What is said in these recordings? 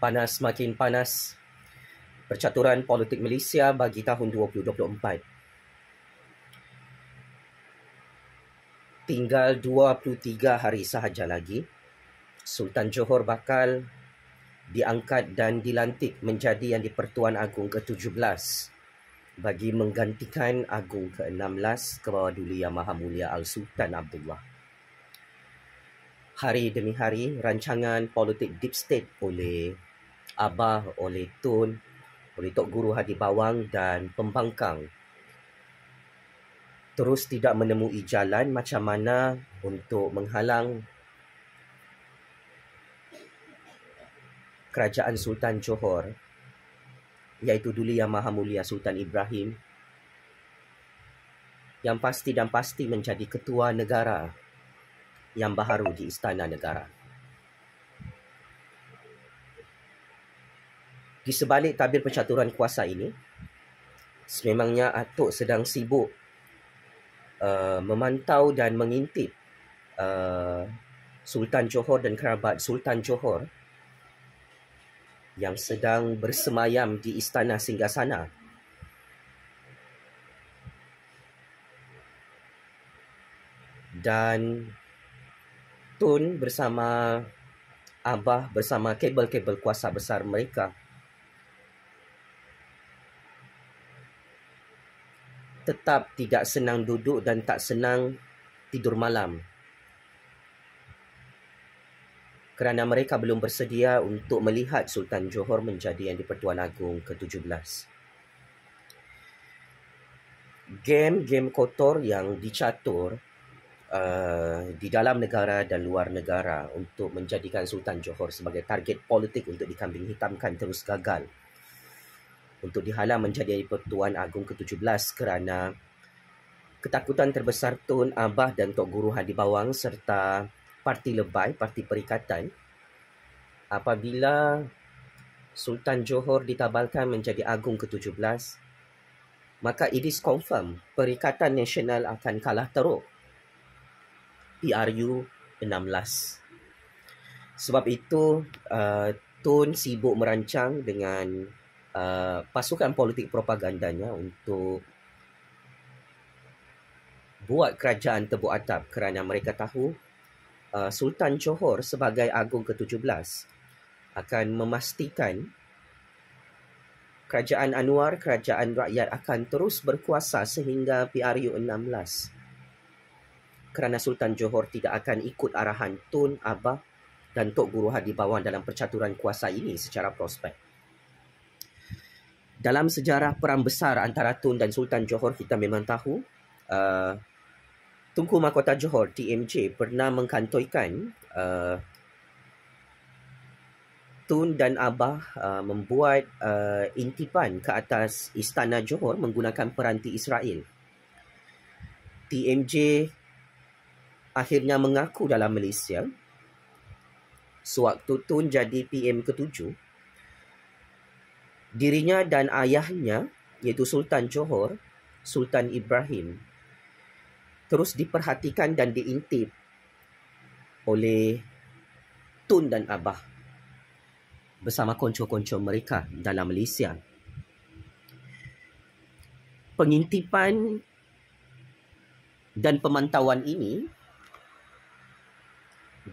Panas makin panas. Percaturan politik Malaysia bagi tahun 2024. Tinggal 23 hari sahaja lagi, Sultan Johor bakal diangkat dan dilantik menjadi Yang di-Pertuan Agong ke-17 bagi menggantikan Agong ke-16 ke-bawah Duli Yang Maha Mulia Al-Sultan Abdullah. Hari demi hari, rancangan politik deep state oleh Abah, oleh Tun, oleh Tok Guru Hadi Bawang dan pembangkang terus tidak menemui jalan macam mana untuk menghalang kerajaan Sultan Johor, iaitu Duli Yang Maha Mulia Sultan Ibrahim, yang pasti dan pasti menjadi ketua negara yang baharu di Istana Negara. Di sebalik tabir percaturan kuasa ini, sememangnya Atuk sedang sibuk memantau dan mengintip Sultan Johor dan kerabat Sultan Johor yang sedang bersemayam di Istana Singgasana. Dan Tun bersama Abah bersama kabel-kabel kuasa besar mereka tetap tidak senang duduk dan tak senang tidur malam kerana mereka belum bersedia untuk melihat Sultan Johor menjadi Yang di-Pertuan Agong ke-17. Game kotor yang dicatur di dalam negara dan luar negara untuk menjadikan Sultan Johor sebagai target politik untuk dikambing hitamkan terus gagal. Untuk dihalang menjadi Pertuan Agong ke-17 kerana ketakutan terbesar Tun, Abah dan Tok Guru Hadi Bawang serta parti lebay, parti perikatan, apabila Sultan Johor ditabalkan menjadi Agong ke-17, maka it is confirm Perikatan Nasional akan kalah teruk PRU 16. Sebab itu Tun sibuk merancang dengan pasukan politik propagandanya untuk buat kerajaan tebuk atap kerana mereka tahu Sultan Johor sebagai Agong ke-17 akan memastikan kerajaan Anwar, kerajaan rakyat akan terus berkuasa sehingga PRU 16. Kerana Sultan Johor tidak akan ikut arahan Tun, Abah dan Tok Guru Hadi Bawang dalam percaturan kuasa ini secara prospek. Dalam sejarah perang besar antara Tun dan Sultan Johor, kita memang tahu Tunku Mahkota Johor, TMJ, pernah mengkantoikan Tun dan Abah membuat intipan ke atas Istana Johor menggunakan peranti Israel. TMJ akhirnya mengaku dalam Malaysia sewaktu Tun jadi PM ke-7, dirinya dan ayahnya iaitu Sultan Johor, Sultan Ibrahim, terus diperhatikan dan diintip oleh Tun dan Abah bersama konco-konco mereka dalam Malaysia. Pengintipan dan pemantauan ini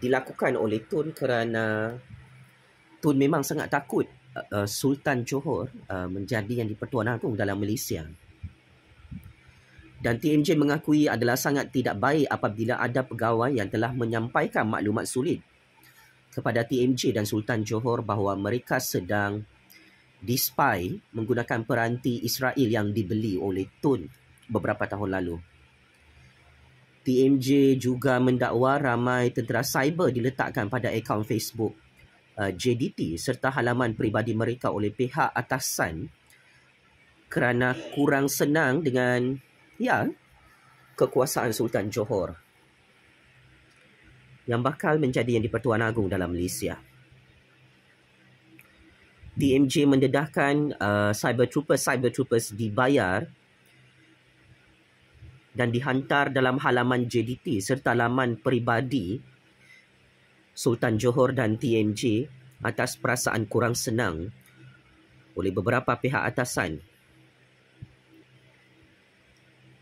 dilakukan oleh Tun kerana Tun memang sangat takut Sultan Johor menjadi Yang di-Pertuan Agong dalam Malaysia. Dan TMJ mengakui adalah sangat tidak baik apabila ada pegawai yang telah menyampaikan maklumat sulit kepada TMJ dan Sultan Johor bahawa mereka sedang dispy menggunakan peranti Israel yang dibeli oleh Tun beberapa tahun lalu. TMJ juga mendakwa ramai tentera cyber diletakkan pada akaun Facebook JDT serta halaman peribadi mereka oleh pihak atasan kerana kurang senang dengan kekuasaan Sultan Johor yang bakal menjadi Yang di-Pertuan Agong dalam Malaysia. TMJ mendedahkan cyber troopers dibayar dan dihantar dalam halaman JDT serta laman peribadi Sultan Johor dan TMJ atas perasaan kurang senang oleh beberapa pihak atasan.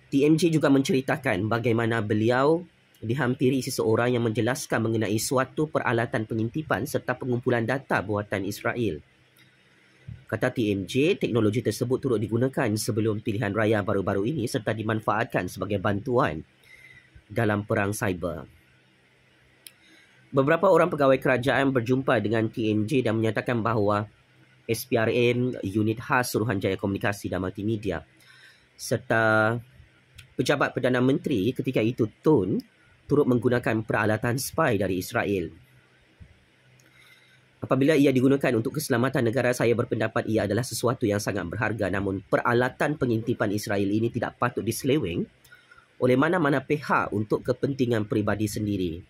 TMJ juga menceritakan bagaimana beliau dihampiri seseorang yang menjelaskan mengenai suatu peralatan pengintipan serta pengumpulan data buatan Israel. Kata TMJ, teknologi tersebut turut digunakan sebelum pilihan raya baru-baru ini serta dimanfaatkan sebagai bantuan dalam perang cyber. Beberapa orang pegawai kerajaan berjumpa dengan TMJ dan menyatakan bahawa SPRM, unit khas Suruhanjaya Komunikasi dan Multimedia, serta pejabat Perdana Menteri ketika itu Tun turut menggunakan peralatan spy dari Israel. Apabila ia digunakan untuk keselamatan negara, saya berpendapat ia adalah sesuatu yang sangat berharga, namun peralatan pengintipan Israel ini tidak patut diseleweng oleh mana-mana pihak untuk kepentingan peribadi sendiri.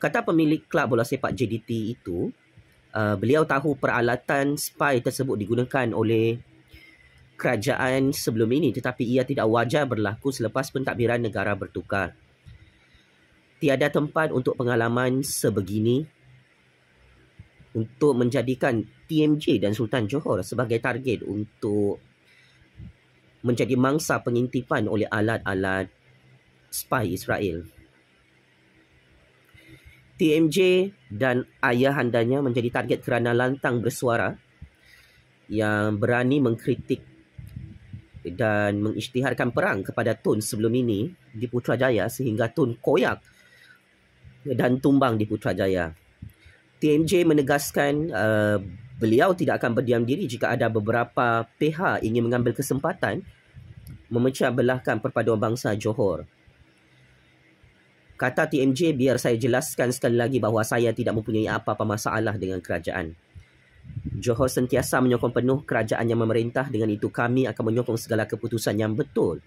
Kata pemilik kelab bola sepak JDT itu, beliau tahu peralatan spy tersebut digunakan oleh kerajaan sebelum ini, tetapi ia tidak wajar berlaku selepas pentadbiran negara bertukar. Tiada tempat untuk pengalaman sebegini untuk menjadikan TMJ dan Sultan Johor sebagai target untuk menjadi mangsa pengintipan oleh alat-alat spy Israel. TMJ dan ayahandanya menjadi target kerana lantang bersuara yang berani mengkritik dan mengisytiharkan perang kepada Tun sebelum ini di Putrajaya sehingga Tun koyak dan tumbang di Putrajaya. TMJ menegaskan beliau tidak akan berdiam diri jika ada beberapa pihak ingin mengambil kesempatan memecah belahkan perpaduan bangsa Johor. Kata TMJ, biar saya jelaskan sekali lagi bahawa saya tidak mempunyai apa-apa masalah dengan kerajaan. Johor sentiasa menyokong penuh kerajaan yang memerintah, dengan itu kami akan menyokong segala keputusan yang betul.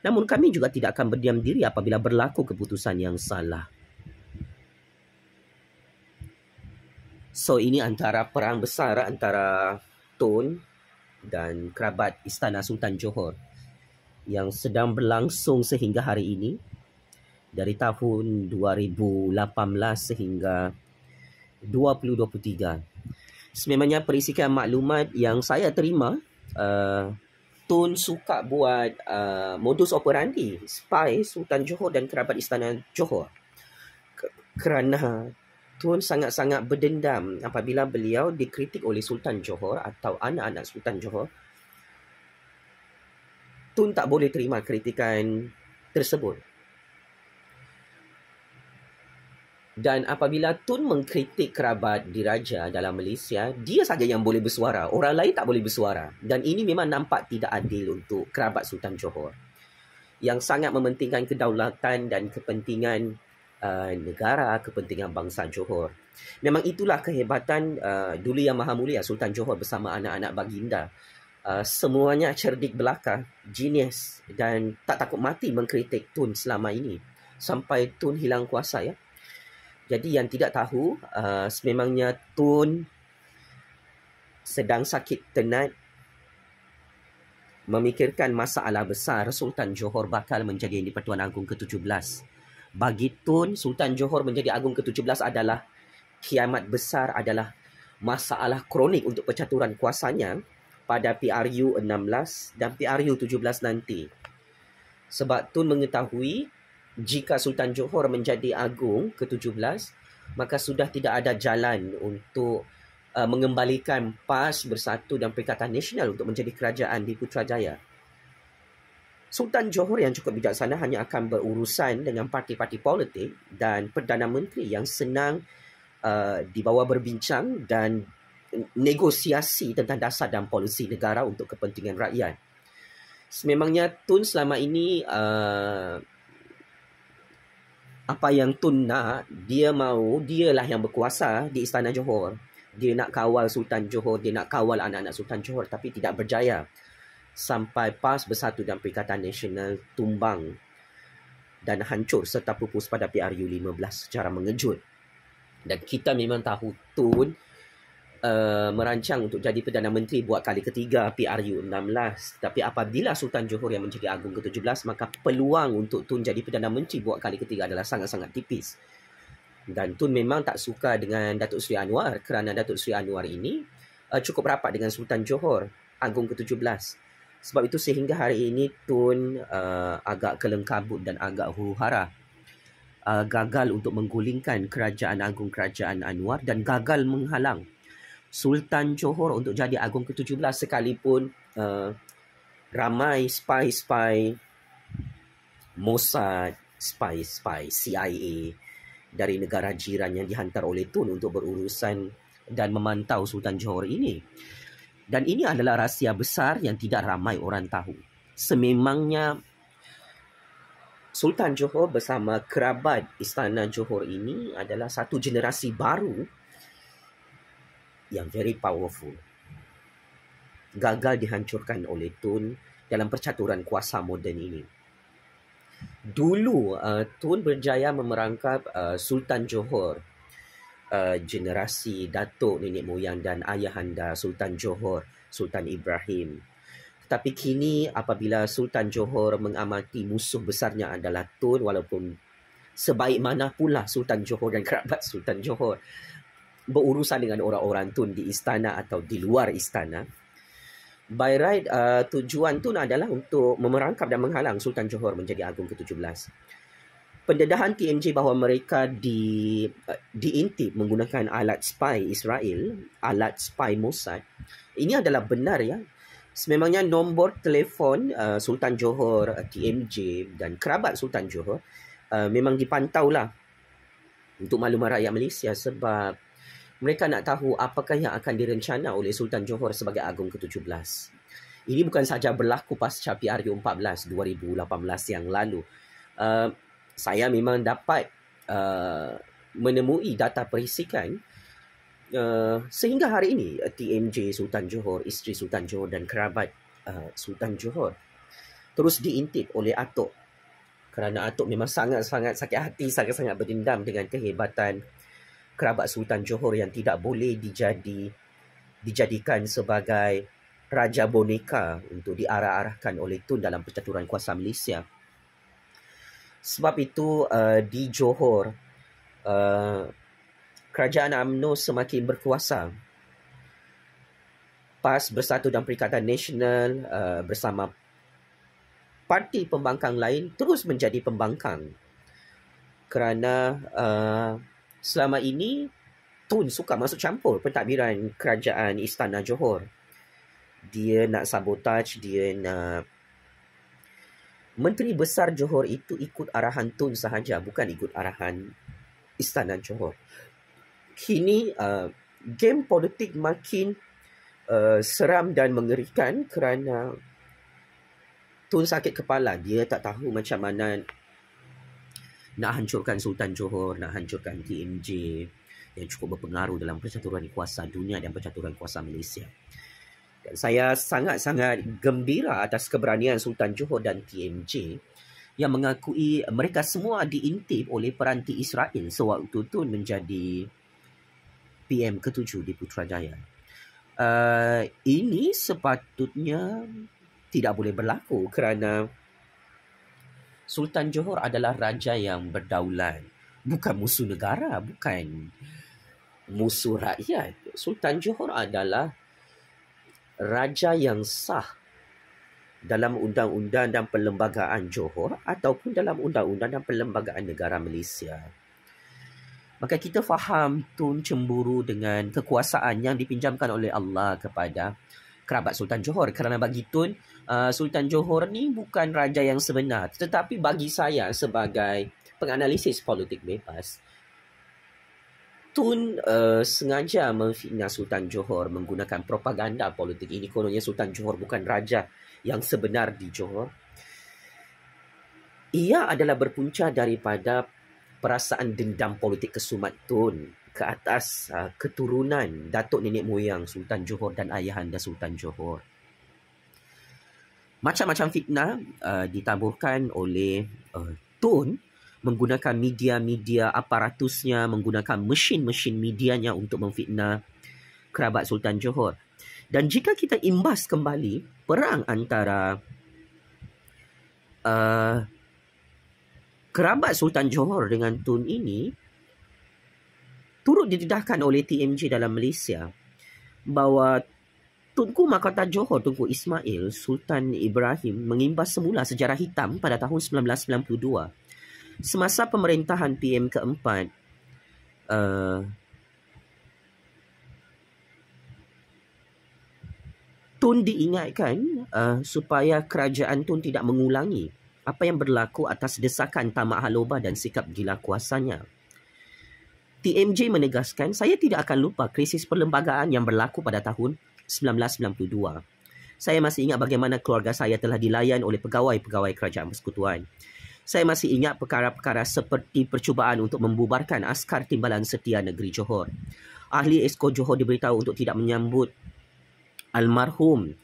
Namun kami juga tidak akan berdiam diri apabila berlaku keputusan yang salah. So, ini antara perang besar antara Tun dan kerabat Istana Sultan Johor yang sedang berlangsung sehingga hari ini, dari tahun 2018 sehingga 2023. Sememangnya perisikan maklumat yang saya terima, Tun suka buat modus operandi spy Sultan Johor dan kerabat Istana Johor. Kerana Tun sangat-sangat berdendam apabila beliau dikritik oleh Sultan Johor atau anak-anak Sultan Johor. Tun tak boleh terima kritikan tersebut. Dan apabila Tun mengkritik kerabat diraja dalam Malaysia, dia saja yang boleh bersuara. Orang lain tak boleh bersuara. Dan ini memang nampak tidak adil untuk kerabat Sultan Johor yang sangat mementingkan kedaulatan dan kepentingan negara, kepentingan bangsa Johor. Memang itulah kehebatan Duli Yang Maha Mulia Sultan Johor bersama anak-anak baginda. Semuanya cerdik belaka, genius dan tak takut mati mengkritik Tun selama ini sampai Tun hilang kuasa, ya. Jadi yang tidak tahu, sememangnya Tun sedang sakit tenat memikirkan masalah besar Sultan Johor bakal menjadi di-Pertuan Agong ke-17. Bagi Tun, Sultan Johor menjadi Agung ke-17 adalah kiamat besar, adalah masalah kronik untuk percaturan kuasanya pada PRU 16 dan PRU 17 nanti. Sebab Tun mengetahui jika Sultan Johor menjadi Agung ke-17, maka sudah tidak ada jalan untuk mengembalikan PAS, Bersatu dan Perikatan Nasional untuk menjadi kerajaan di Putrajaya. Sultan Johor yang cukup bijaksana hanya akan berurusan dengan parti-parti politik dan Perdana Menteri yang senang dibawa berbincang dan negosiasi tentang dasar dan polisi negara untuk kepentingan rakyat. Sememangnya Tun selama ini apa yang Tun nak, dialah yang berkuasa di Istana Johor. Dia nak kawal Sultan Johor, dia nak kawal anak-anak Sultan Johor, tapi tidak berjaya. Sampai PAS, Bersatu dan Perikatan Nasional tumbang dan hancur serta pupus pada PRU 15 secara mengejut. Dan kita memang tahu Tun merancang untuk jadi Perdana Menteri buat kali ketiga PRU 16. Tapi apabila Sultan Johor yang menjadi Agung ke-17, maka peluang untuk Tun jadi Perdana Menteri buat kali ketiga adalah sangat-sangat tipis. Dan Tun memang tak suka dengan Datuk Seri Anwar kerana Datuk Seri Anwar ini cukup rapat dengan Sultan Johor Agong ke-17. Sebab itu sehingga hari ini Tun agak kelengkabut dan agak huru-hara. Gagal untuk menggulingkan Kerajaan Agong Kerajaan Anwar dan gagal menghalang Sultan Johor untuk jadi Agong ke-17 sekalipun ramai spy-spy Mossad, spy-spy CIA dari negara jiran yang dihantar oleh Tun untuk berurusan dan memantau Sultan Johor ini. Dan ini adalah rahsia besar yang tidak ramai orang tahu. Sememangnya Sultan Johor bersama kerabat Istana Johor ini adalah satu generasi baru yang very powerful. Gagal dihancurkan oleh Tun dalam percaturan kuasa moden ini. Dulu Tun berjaya memerangkap Sultan Johor, generasi datuk nenek moyang dan ayahanda Sultan Johor, Sultan Ibrahim. Tetapi kini apabila Sultan Johor mengamati musuh besarnya adalah Tun, walaupun sebaik mana pula Sultan Johor dan kerabat Sultan Johor berurusan dengan orang-orang Tun di istana atau di luar istana, by right, tujuan Tun adalah untuk memerangkap dan menghalang Sultan Johor menjadi Agong ke-17. Pendedahan TMJ bahawa mereka diintip menggunakan alat spy Israel, alat spy Mossad, ini adalah benar ya. Sememangnya nombor telefon Sultan Johor, TMJ dan kerabat Sultan Johor memang dipantaulah untuk maklumat rakyat Malaysia sebab mereka nak tahu apakah yang akan direncana oleh Sultan Johor sebagai Agong ke-17. Ini bukan sahaja berlaku pasca PRU 14 2018 yang lalu. Saya memang dapat menemui data perisikan sehingga hari ini TMJ Sultan Johor, isteri Sultan Johor dan kerabat Sultan Johor terus diintip oleh Atok. Kerana Atok memang sangat-sangat sakit hati, sangat-sangat berdendam dengan kehebatan kerabat Sultan Johor yang tidak boleh dijadikan sebagai raja boneka untuk diarah-arahkan oleh Tun dalam percaturan kuasa Malaysia. Sebab itu di Johor kerajaan UMNO semakin berkuasa. PAS Bersatu dan Perikatan Nasional bersama parti pembangkang lain terus menjadi pembangkang kerana selama ini Tun suka masuk campur pentadbiran kerajaan Istana Johor. Dia nak sabotaj, dia nak Menteri Besar Johor itu ikut arahan Tun sahaja, bukan ikut arahan Istana Johor. Kini game politik makin seram dan mengerikan kerana Tun sakit kepala. Dia tak tahu macam mana nak hancurkan Sultan Johor, nak hancurkan TMJ yang cukup berpengaruh dalam percaturan kuasa dunia dan percaturan kuasa Malaysia. Dan saya sangat-sangat gembira atas keberanian Sultan Johor dan TMJ yang mengakui mereka semua diintip oleh peranti Israel sewaktu Tun menjadi PM ke-7 di Putrajaya. Ini sepatutnya tidak boleh berlaku kerana Sultan Johor adalah raja yang berdaulat. Bukan musuh negara, bukan musuh rakyat. Sultan Johor adalah raja yang sah dalam undang-undang dan perlembagaan Johor ataupun dalam undang-undang dan perlembagaan negara Malaysia. Maka kita faham Tun cemburu dengan kekuasaan yang dipinjamkan oleh Allah kepada kerabat Sultan Johor. Kerana bagi Tun, Sultan Johor ni bukan raja yang sebenar. Tetapi bagi saya sebagai penganalisis politik bebas, Tun sengaja memfitnah Sultan Johor menggunakan propaganda politik ini. Kononnya Sultan Johor bukan raja yang sebenar di Johor. Ia adalah berpunca daripada perasaan dendam politik kesumat Tun ke atas keturunan datuk nenek moyang Sultan Johor dan ayahanda Sultan Johor. Macam-macam fitnah ditaburkan oleh Tun menggunakan media-media aparatusnya, menggunakan mesin-mesin medianya untuk memfitnah kerabat Sultan Johor. Dan jika kita imbas kembali perang antara kerabat Sultan Johor dengan Tun ini, turut didedahkan oleh TMJ dalam Malaysia bahawa Tunku Mahkota Johor Tunku Ismail Sultan Ibrahim mengimbas semula sejarah hitam pada tahun 1992 semasa pemerintahan PM keempat. Tun diingatkan supaya kerajaan Tun tidak mengulangi apa yang berlaku atas desakan tamak haloba dan sikap gila kuasanya. TMJ menegaskan, saya tidak akan lupa krisis perlembagaan yang berlaku pada tahun 1992. Saya masih ingat bagaimana keluarga saya telah dilayan oleh pegawai-pegawai kerajaan persekutuan. Saya masih ingat perkara-perkara seperti percubaan untuk membubarkan Askar Timbalan Setia Negeri Johor. Ahli Esko Johor diberitahu untuk tidak menyambut almarhum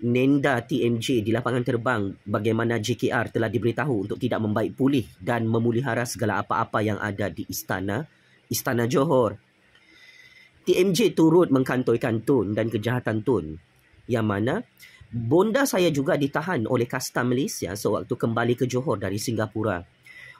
Nenda TMJ di lapangan terbang, bagaimana JKR telah diberitahu untuk tidak membaik pulih dan memulihara segala apa-apa yang ada di Istana Johor. TMJ turut mengkantoikan Tun dan kejahatan Tun, yang mana bonda saya juga ditahan oleh Kastam Malaysia sewaktu kembali ke Johor dari Singapura.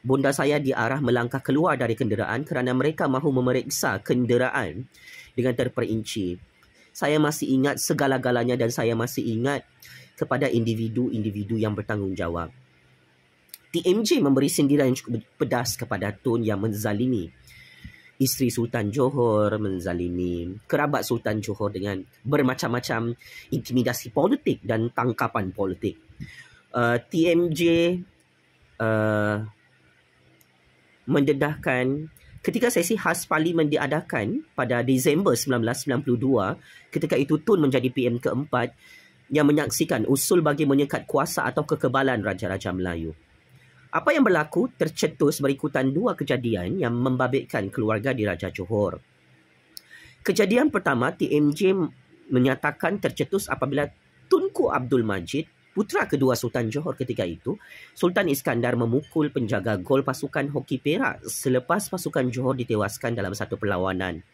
Bonda saya diarah melangkah keluar dari kenderaan kerana mereka mahu memeriksa kenderaan dengan terperinci. Saya masih ingat segala-galanya dan saya masih ingat kepada individu-individu yang bertanggungjawab. TMJ memberi sindiran yang cukup pedas kepada Tun yang menzalimi isteri Sultan Johor, menzalimi kerabat Sultan Johor dengan bermacam-macam intimidasi politik dan tangkapan politik. TMJ mendedahkan ketika sesi khas parlimen diadakan pada Disember 1992, ketika itu Tun menjadi PM keempat yang menyaksikan usul bagi menyekat kuasa atau kekebalan Raja-Raja Melayu. Apa yang berlaku tercetus berikutan dua kejadian yang membabitkan keluarga di Raja Johor. Kejadian pertama, TMJ menyatakan tercetus apabila Tunku Abdul Majid, putera kedua Sultan Johor ketika itu, Sultan Iskandar memukul penjaga gol pasukan hoki Perak selepas pasukan Johor ditewaskan dalam satu perlawanan.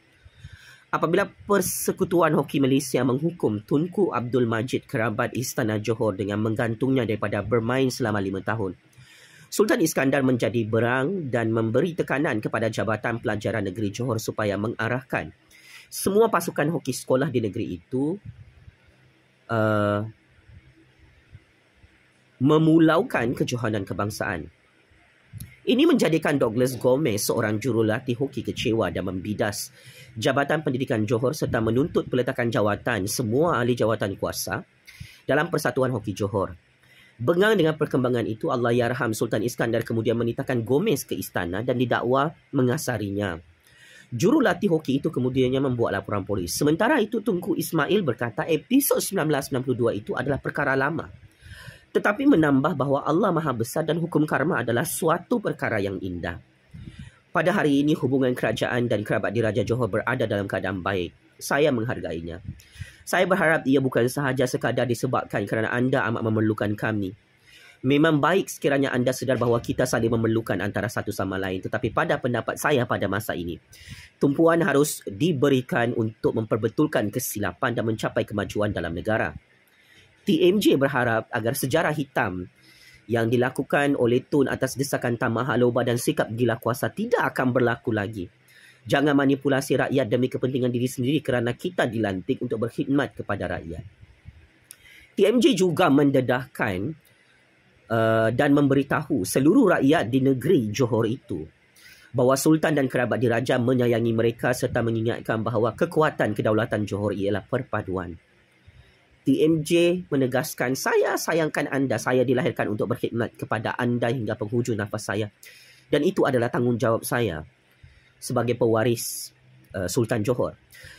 Apabila Persekutuan Hoki Malaysia menghukum Tunku Abdul Majid kerabat Istana Johor dengan menggantungnya daripada bermain selama 5 tahun, Sultan Iskandar menjadi berang dan memberi tekanan kepada Jabatan Pelajaran Negeri Johor supaya mengarahkan semua pasukan hoki sekolah di negeri itu memulaukan kejohanan kebangsaan. Ini menjadikan Douglas Gomez, seorang jurulatih hoki, kecewa dan membidas Jabatan Pendidikan Johor serta menuntut peletakan jawatan semua ahli jawatan kuasa dalam Persatuan Hoki Johor. Bengang dengan perkembangan itu, Allahyarham Sultan Iskandar kemudian menitahkan Gomez ke istana dan didakwa mengasarinya. Jurulatih hoki itu kemudiannya membuat laporan polis. Sementara itu, Tunku Ismail berkata episod 1992 itu adalah perkara lama, tetapi menambah bahawa Allah Maha Besar dan hukum karma adalah suatu perkara yang indah. Pada hari ini, hubungan kerajaan dan kerabat di Raja Johor berada dalam keadaan baik. Saya menghargainya. Saya berharap ia bukan sahaja sekadar disebabkan kerana anda amat memerlukan kami. Memang baik sekiranya anda sedar bahawa kita saling memerlukan antara satu sama lain. Tetapi pada pendapat saya pada masa ini, tumpuan harus diberikan untuk memperbetulkan kesilapan dan mencapai kemajuan dalam negara. TMJ berharap agar sejarah hitam yang dilakukan oleh Tun atas desakan tamak haloba dan sikap gila kuasa tidak akan berlaku lagi. Jangan manipulasi rakyat demi kepentingan diri sendiri kerana kita dilantik untuk berkhidmat kepada rakyat. TMJ juga mendedahkan dan memberitahu seluruh rakyat di negeri Johor itu bahawa Sultan dan kerabat diraja menyayangi mereka serta mengingatkan bahawa kekuatan kedaulatan Johor ialah perpaduan. TMJ menegaskan, saya sayangkan anda, saya dilahirkan untuk berkhidmat kepada anda hingga penghujung nafas saya. Dan itu adalah tanggungjawab saya sebagai pewaris Sultan Johor.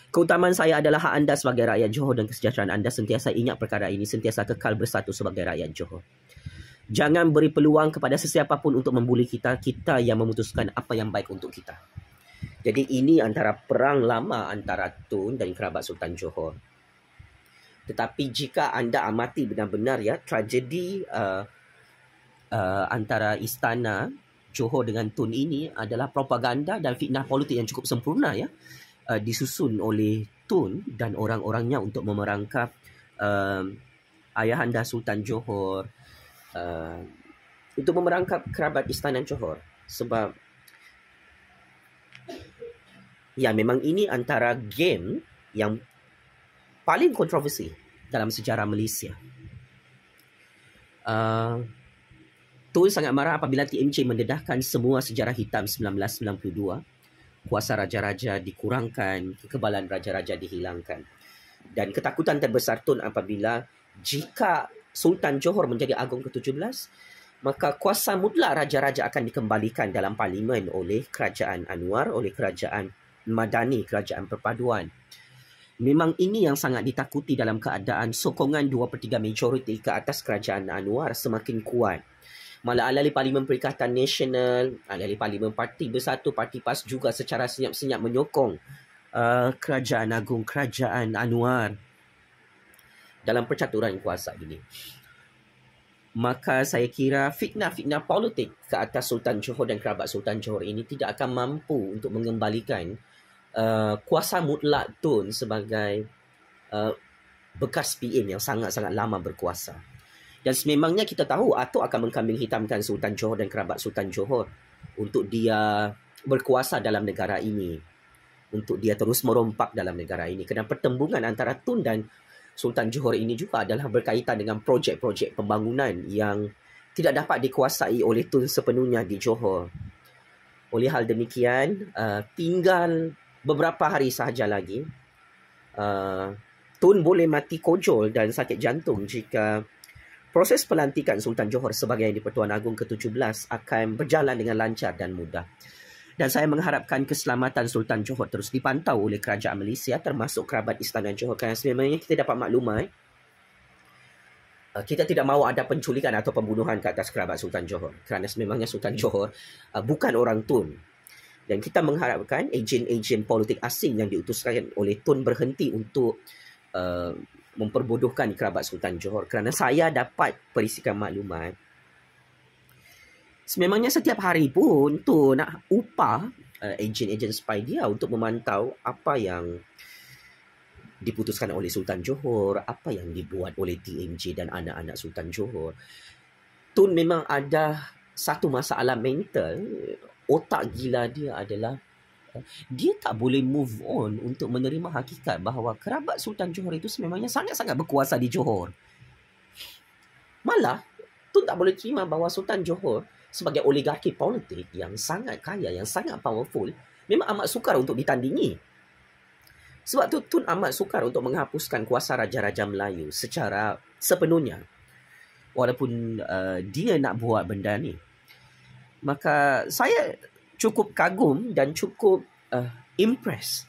Keutamaan saya adalah hak anda sebagai rakyat Johor dan kesejahteraan anda. Sentiasa ingat perkara ini, sentiasa kekal bersatu sebagai rakyat Johor. Jangan beri peluang kepada sesiapa pun untuk membuli kita. Kita yang memutuskan apa yang baik untuk kita. Jadi ini antara perang lama antara Tun dan kerabat Sultan Johor. Tetapi jika anda amati benar-benar ya, tragedi antara istana Johor dengan Tun ini adalah propaganda dan fitnah politik yang cukup sempurna ya, disusun oleh Tun dan orang-orangnya untuk memerangkap ayahanda Sultan Johor, untuk memerangkap kerabat istana Johor. Sebab Ya, memang ini antara game yang paling kontroversi dalam sejarah Malaysia. Tun sangat marah apabila TMJ mendedahkan semua sejarah hitam 1992. Kuasa raja-raja dikurangkan, kekebalan raja-raja dihilangkan. Dan ketakutan terbesar Tun apabila jika Sultan Johor menjadi Agong ke-17, maka kuasa mutlak raja-raja akan dikembalikan dalam parlimen oleh Kerajaan Anwar, oleh Kerajaan Madani, Kerajaan Perpaduan. Memang ini yang sangat ditakuti dalam keadaan sokongan 2/3 majoriti ke atas Kerajaan Anwar semakin kuat. Malah ahli Parlimen Perikatan Nasional, ahli Parlimen Parti Bersatu, Parti PAS juga secara senyap-senyap menyokong Kerajaan Agung, Kerajaan Anwar dalam percaturan kuasa ini. Maka saya kira fitnah-fitnah politik ke atas Sultan Johor dan kerabat Sultan Johor ini tidak akan mampu untuk mengembalikan kuasa mutlak Tun sebagai bekas PM yang sangat-sangat lama berkuasa. Dan sememangnya kita tahu Atok akan mengkambing hitamkan Sultan Johor dan kerabat Sultan Johor untuk dia berkuasa dalam negara ini, untuk dia terus merompak dalam negara ini. Kerana pertembungan antara Tun dan Sultan Johor ini juga adalah berkaitan dengan projek-projek pembangunan yang tidak dapat dikuasai oleh Tun sepenuhnya di Johor. Oleh hal demikian, tinggal beberapa hari sahaja lagi, Tun boleh mati kojol dan sakit jantung jika proses pelantikan Sultan Johor sebagai di-Pertuan Agong ke-17 akan berjalan dengan lancar dan mudah. Dan saya mengharapkan keselamatan Sultan Johor terus dipantau oleh Kerajaan Malaysia termasuk kerabat Istana Johor. Kerana sebenarnya kita dapat maklumat, kita tidak mahu ada penculikan atau pembunuhan ke atas kerabat Sultan Johor. Kerana sememangnya Sultan Johor bukan orang Tun. Dan kita mengharapkan ejen-ejen politik asing yang diutuskan oleh Tun berhenti untuk memperbodohkan kerabat Sultan Johor. Kerana saya dapat perisikan maklumat, sememangnya setiap hari pun tu nak upah ejen-ejen spy dia untuk memantau apa yang diputuskan oleh Sultan Johor, apa yang dibuat oleh TMJ dan anak-anak Sultan Johor. Tun memang ada satu masalah mental. Otak gila dia adalah dia tak boleh move on untuk menerima hakikat bahawa kerabat Sultan Johor itu sememangnya sangat-sangat berkuasa di Johor. Malah, Tun tak boleh terima bahawa Sultan Johor sebagai oligarki politik yang sangat kaya, yang sangat powerful, memang amat sukar untuk ditandingi. Sebab tu Tun amat sukar untuk menghapuskan kuasa Raja-Raja Melayu secara sepenuhnya. Walaupun dia nak buat benda ni. Maka saya cukup kagum dan cukup impress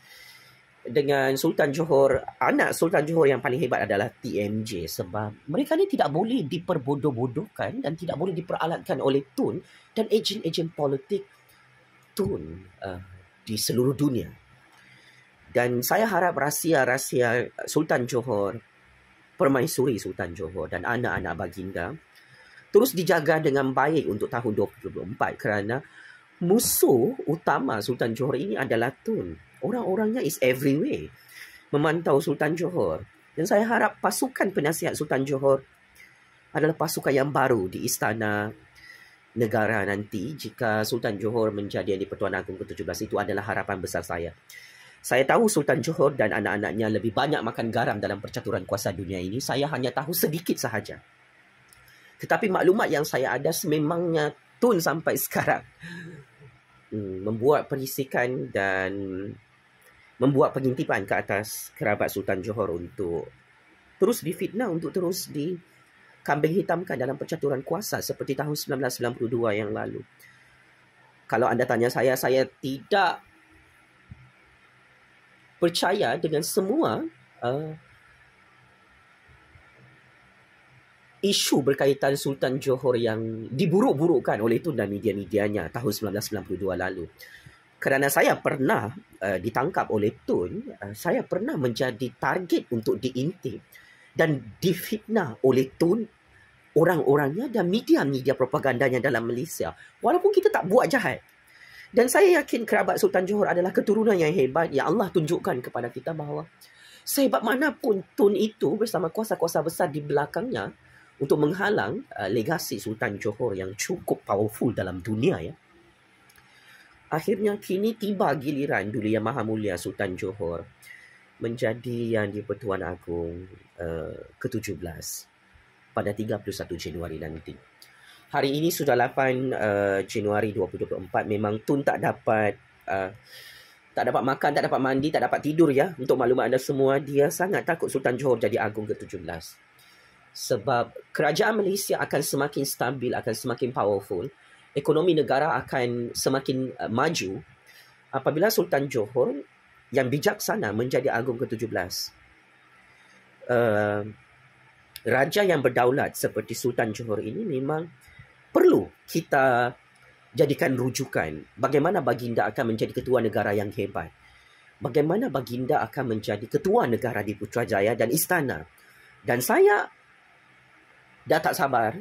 dengan Sultan Johor. Anak Sultan Johor yang paling hebat adalah TMJ sebab mereka ni tidak boleh diperbodoh-bodohkan dan tidak boleh diperalatkan oleh Tun dan ejen-ejen politik Tun di seluruh dunia. Dan saya harap rahsia-rahsia Sultan Johor, permaisuri Sultan Johor dan anak-anak baginda terus dijaga dengan baik untuk tahun 2024 kerana musuh utama Sultan Johor ini adalah Tun. Orang-orangnya is everywhere memantau Sultan Johor. Dan saya harap pasukan penasihat Sultan Johor adalah pasukan yang baru di Istana Negara nanti jika Sultan Johor menjadi di-Pertuan Agong ke-17. Itu adalah harapan besar saya. Saya tahu Sultan Johor dan anak-anaknya lebih banyak makan garam dalam percaturan kuasa dunia ini. Saya hanya tahu sedikit sahaja. Tetapi maklumat yang saya ada sememangnya Tun sampai sekarang membuat perisikan dan membuat pengintipan ke atas kerabat Sultan Johor untuk terus difitnah, untuk terus dikambing hitamkan dalam percaturan kuasa seperti tahun 1992 yang lalu. Kalau anda tanya saya tidak percaya dengan semua isu berkaitan Sultan Johor yang diburuk-burukkan oleh Tun dan media-medianya tahun 1992 lalu. Kerana saya pernah ditangkap oleh Tun, saya pernah menjadi target untuk diintip dan difitnah oleh Tun, orang-orangnya dan media-media propagandanya dalam Malaysia. Walaupun kita tak buat jahat. Dan saya yakin kerabat Sultan Johor adalah keturunan yang hebat yang Allah tunjukkan kepada kita bahawa sehebat manapun Tun itu bersama kuasa-kuasa besar di belakangnya untuk menghalang legasi Sultan Johor yang cukup powerful dalam dunia, ya, Akhirnya kini tiba giliran Duli Yang Maha Mulia Sultan Johor menjadi Yang di-Pertuan Agong ke-17 pada 31 Januari nanti. Hari ini sudah 8 Januari 2024. Memang Tun tak dapat makan, tak dapat mandi, tak dapat tidur ya. Untuk maklumat anda semua, dia sangat takut Sultan Johor jadi Agong ke-17. Sebab kerajaan Malaysia akan semakin stabil, akan semakin powerful. Ekonomi negara akan semakin maju apabila Sultan Johor yang bijaksana menjadi Agong ke-17. Raja yang berdaulat seperti Sultan Johor ini memang perlu kita jadikan rujukan bagaimana baginda akan menjadi ketua negara yang hebat. Bagaimana baginda akan menjadi ketua negara di Putrajaya dan istana. Dan saya dah tak sabar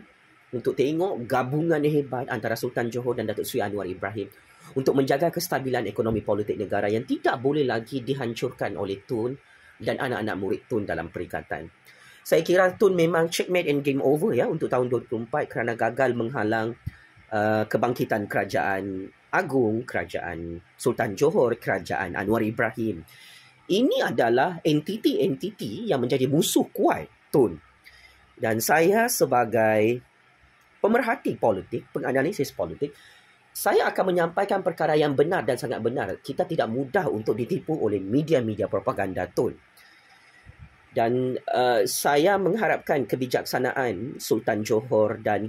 untuk tengok gabungan yang hebat antara Sultan Johor dan Datuk Seri Anwar Ibrahim untuk menjaga kestabilan ekonomi politik negara yang tidak boleh lagi dihancurkan oleh Tun dan anak-anak murid Tun dalam perikatan. Saya kira Tun memang checkmate and game over ya untuk tahun 2024 kerana gagal menghalang kebangkitan kerajaan Agung, kerajaan Sultan Johor, kerajaan Anwar Ibrahim. Ini adalah entiti-entiti yang menjadi musuh kuat Tun. Dan saya sebagai pemerhati politik, penganalisis politik, saya akan menyampaikan perkara yang benar dan sangat benar. Kita tidak mudah untuk ditipu oleh media-media propaganda Tun. Dan saya mengharapkan kebijaksanaan Sultan Johor dan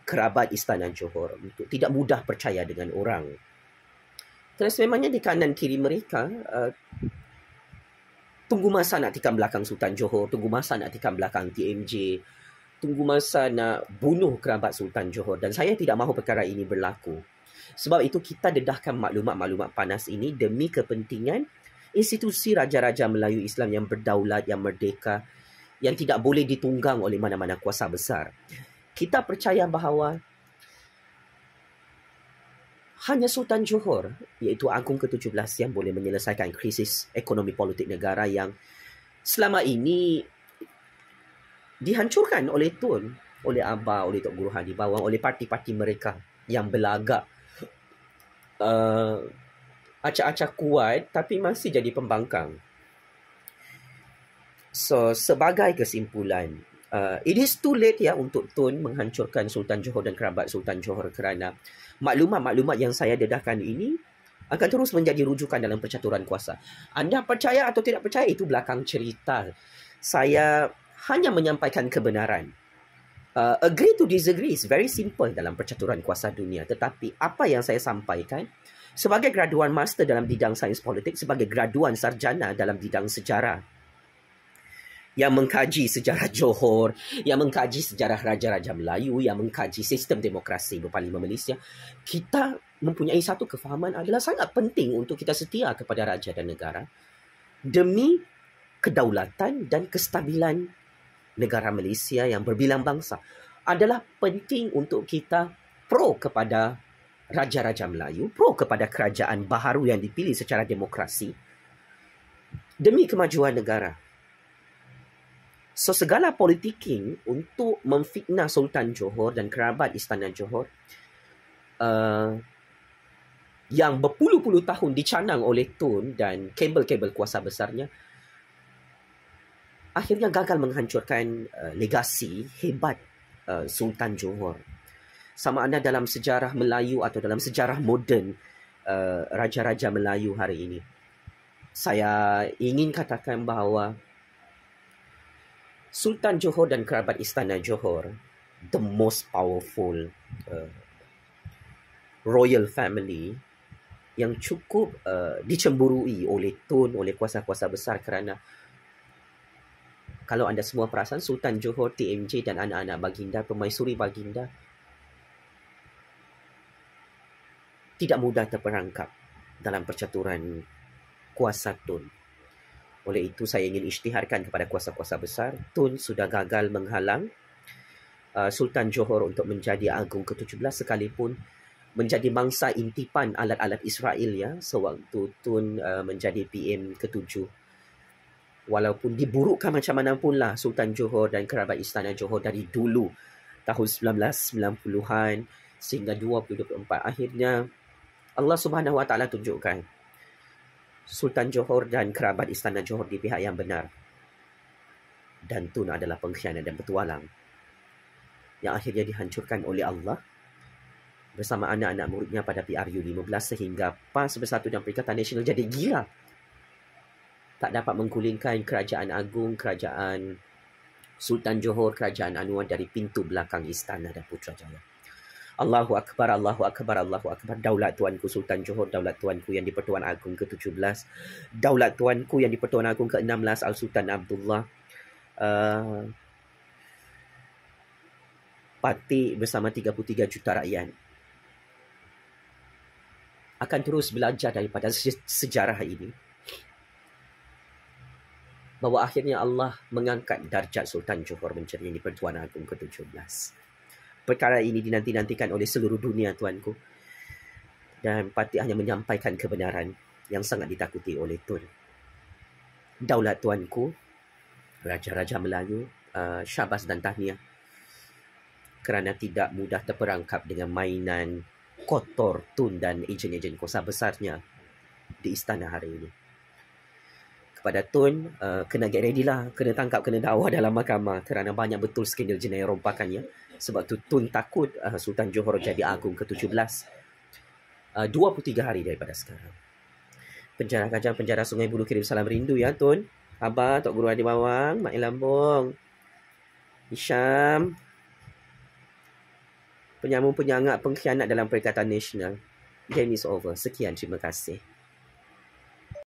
kerabat Istana Johor untuk tidak mudah percaya dengan orang. Kerana sememangnya di kanan kiri mereka, tunggu masa nak tikam belakang Sultan Johor, tunggu masa nak tikam belakang TMJ, tunggu masa nak bunuh kerabat Sultan Johor. Dan saya tidak mahu perkara ini berlaku. Sebab itu kita dedahkan maklumat-maklumat panas ini demi kepentingan institusi Raja-Raja Melayu Islam yang berdaulat, yang merdeka, yang tidak boleh ditunggang oleh mana-mana kuasa besar. Kita percaya bahawa hanya Sultan Johor, iaitu Agong ke-17 yang boleh menyelesaikan krisis ekonomi politik negara yang selama ini dihancurkan oleh Tun, oleh Abah, oleh Tok Guru Hadi Bawang, oleh parti-parti mereka yang berlagak acak-acak kuat tapi masih jadi pembangkang. So, sebagai kesimpulan, it is too late ya untuk Tun menghancurkan Sultan Johor dan kerabat Sultan Johor kerana maklumat-maklumat yang saya dedahkan ini akan terus menjadi rujukan dalam percaturan kuasa. Anda percaya atau tidak percaya itu belakang cerita. Saya hanya menyampaikan kebenaran. Agree to disagree is very simple dalam percaturan kuasa dunia. Tetapi apa yang saya sampaikan sebagai graduan master dalam bidang sains politik, sebagai graduan sarjana dalam bidang sejarah, yang mengkaji sejarah Johor, yang mengkaji sejarah Raja-Raja Melayu, yang mengkaji sistem demokrasi berparlimen Malaysia, kita mempunyai satu kefahaman adalah sangat penting untuk kita setia kepada raja dan negara demi kedaulatan dan kestabilan negara Malaysia yang berbilang bangsa. Adalah penting untuk kita pro kepada Raja-Raja Melayu, pro kepada kerajaan baharu yang dipilih secara demokrasi demi kemajuan negara. So, segala politiking untuk memfitnah Sultan Johor dan kerabat Istana Johor yang berpuluh-puluh tahun dicanang oleh Tun dan kabel-kabel kuasa besarnya, akhirnya gagal menghancurkan legasi hebat Sultan Johor. Sama ada dalam sejarah Melayu atau dalam sejarah moden Raja-Raja Melayu hari ini. Saya ingin katakan bahawa Sultan Johor dan kerabat Istana Johor, the most powerful royal family yang cukup dicemburui oleh Tun, oleh kuasa-kuasa besar kerana kalau anda semua perasan, Sultan Johor, TMJ dan anak-anak baginda, permaisuri baginda tidak mudah terperangkap dalam percaturan kuasa Tun. Oleh itu, saya ingin isytiharkan kepada kuasa-kuasa besar. Tun sudah gagal menghalang Sultan Johor untuk menjadi Agong ke-17 sekalipun menjadi mangsa intipan alat-alat Israel ya sewaktu Tun menjadi PM ke-7. Walaupun diburukkan macam mana pun lah Sultan Johor dan kerabat Istana Johor dari dulu tahun 1990-an sehingga 2024, akhirnya Allah Subhanahu Wa Taala tunjukkan Sultan Johor dan kerabat Istana Johor di pihak yang benar. Dan Tun adalah pengkhianat dan petualang yang akhirnya dihancurkan oleh Allah bersama anak-anak muridnya pada PRU15 sehingga PAS Bersatu dan Perikatan Nasional jadi gila. Tak dapat menggulingkan Kerajaan Agung, Kerajaan Sultan Johor, Kerajaan Anwar dari pintu belakang istana dan Putrajaya. Allahu Akbar, Allahu Akbar, Allahu Akbar. Daulat Tuanku Sultan Johor, daulat Tuanku yang di-Pertuan Agong ke-17, daulat Tuanku yang di-Pertuan Agong ke-16 Al-Sultan Abdullah, Patik bersama 33 juta rakyat akan terus belajar daripada sejarah ini bahawa akhirnya Allah mengangkat darjat Sultan Johor menjadi yang di-Pertuan Agong ke-17. Perkara ini dinanti-nantikan oleh seluruh dunia, tuanku. Dan Patik hanya menyampaikan kebenaran yang sangat ditakuti oleh Tun. Daulat tuanku, Raja-Raja Melayu, syabas dan tahniah kerana tidak mudah terperangkap dengan mainan kotor Tun dan ejen-ejen kuasa besarnya di istana hari ini. Kepada Tun, kena get ready lah, kena tangkap, kena dakwah dalam mahkamah kerana banyak betul skandal jenayah rompakannya. Sebab tu Tun takut Sultan Johor jadi Agung ke-17 23 hari daripada sekarang. Penjara Kajang, penjara Sungai Buloh kirim salam rindu ya Tun. Abah, Tok Guru Adi Bawang, Mak Lambung, Hisham, penyambung penyangak pengkhianat dalam Perikatan Nasional. Game is over. Sekian, terima kasih.